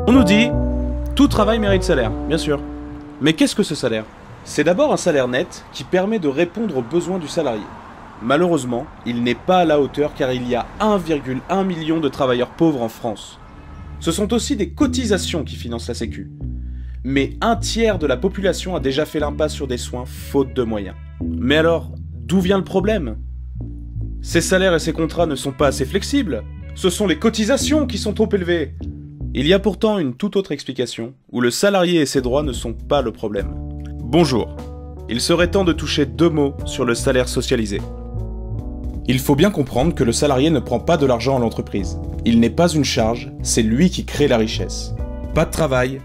On nous dit, tout travail mérite salaire, bien sûr. Mais qu'est-ce que ce salaire? C'est d'abord un salaire net qui permet de répondre aux besoins du salarié. Malheureusement, il n'est pas à la hauteur car il y a 1,1 million de travailleurs pauvres en France. Ce sont aussi des cotisations qui financent la Sécu. Mais un tiers de la population a déjà fait l'impasse sur des soins faute de moyens. Mais alors, d'où vient le problème? Ces salaires et ces contrats ne sont pas assez flexibles. Ce sont les cotisations qui sont trop élevées. Il y a pourtant une toute autre explication, où le salarié et ses droits ne sont pas le problème. Bonjour. Il serait temps de toucher 2 mots sur le salaire socialisé. Il faut bien comprendre que le salarié ne prend pas de l'argent à l'entreprise. Il n'est pas une charge, c'est lui qui crée la richesse. Pas de travail,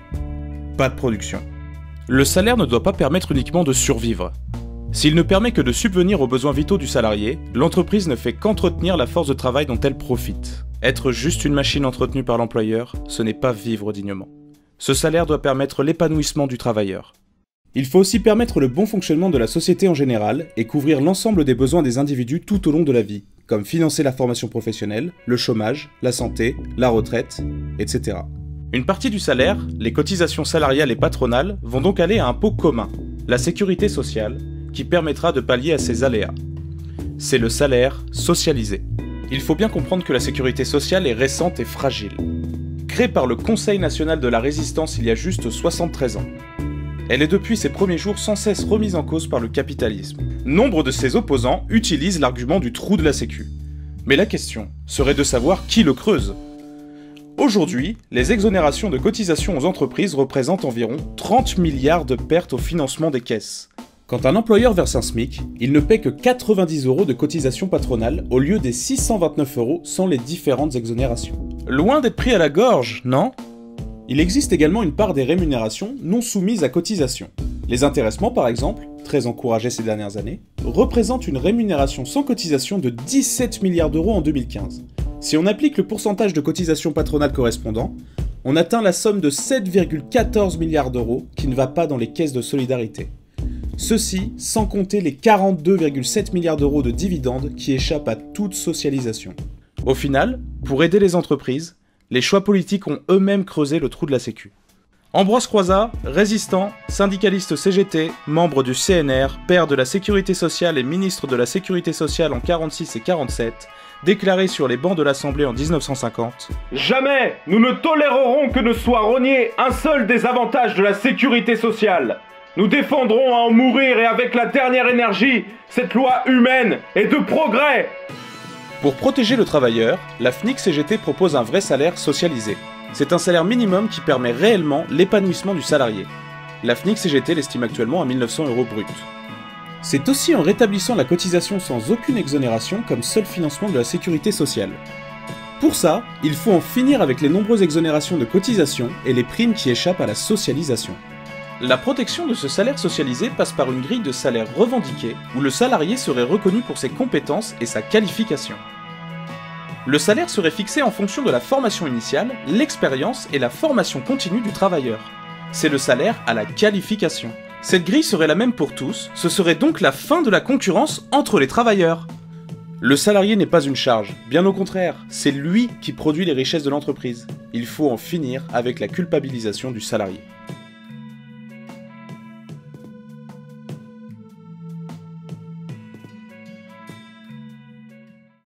pas de production. Le salaire ne doit pas permettre uniquement de survivre. S'il ne permet que de subvenir aux besoins vitaux du salarié, l'entreprise ne fait qu'entretenir la force de travail dont elle profite. Être juste une machine entretenue par l'employeur, ce n'est pas vivre dignement. Ce salaire doit permettre l'épanouissement du travailleur. Il faut aussi permettre le bon fonctionnement de la société en général et couvrir l'ensemble des besoins des individus tout au long de la vie, comme financer la formation professionnelle, le chômage, la santé, la retraite, etc. Une partie du salaire, les cotisations salariales et patronales, vont donc aller à un pot commun, la sécurité sociale, qui permettra de pallier à ces aléas. C'est le salaire socialisé. Il faut bien comprendre que la sécurité sociale est récente et fragile. Créée par le Conseil national de la résistance il y a juste 73 ans. Elle est depuis ses premiers jours sans cesse remise en cause par le capitalisme. Nombre de ses opposants utilisent l'argument du trou de la Sécu. Mais la question serait de savoir qui le creuse. Aujourd'hui, les exonérations de cotisations aux entreprises représentent environ 30 milliards de pertes au financement des caisses. Quand un employeur verse un SMIC, il ne paie que 90 € de cotisations patronales au lieu des 629 € sans les différentes exonérations. Loin d'être pris à la gorge, non? Il existe également une part des rémunérations non soumises à cotisation. Les intéressements, par exemple, très encouragés ces dernières années, représentent une rémunération sans cotisation de 17 milliards d'euros en 2015. Si on applique le pourcentage de cotisation patronale correspondant, on atteint la somme de 7,14 milliards d'euros qui ne va pas dans les caisses de solidarité. Ceci sans compter les 42,7 milliards d'euros de dividendes qui échappent à toute socialisation. Au final, pour aider les entreprises, les choix politiques ont eux-mêmes creusé le trou de la Sécu. Ambroise Croizat, résistant, syndicaliste CGT, membre du CNR, père de la Sécurité sociale et ministre de la Sécurité sociale en 46 et 47, déclaré sur les bancs de l'Assemblée en 1950 « Jamais nous ne tolérerons que ne soit rogné un seul des avantages de la sécurité sociale. Nous défendrons à en mourir et avec la dernière énergie cette loi humaine et de progrès !» Pour protéger le travailleur, la FNIC-CGT propose un vrai salaire socialisé. C'est un salaire minimum qui permet réellement l'épanouissement du salarié. La FNIC-CGT l'estime actuellement à 1 900 € brut. C'est aussi en rétablissant la cotisation sans aucune exonération comme seul financement de la sécurité sociale. Pour ça, il faut en finir avec les nombreuses exonérations de cotisations et les primes qui échappent à la socialisation. La protection de ce salaire socialisé passe par une grille de salaire revendiquée où le salarié serait reconnu pour ses compétences et sa qualification. Le salaire serait fixé en fonction de la formation initiale, l'expérience et la formation continue du travailleur. C'est le salaire à la qualification. Cette grille serait la même pour tous, ce serait donc la fin de la concurrence entre les travailleurs. Le salarié n'est pas une charge, bien au contraire, c'est lui qui produit les richesses de l'entreprise. Il faut en finir avec la culpabilisation du salarié.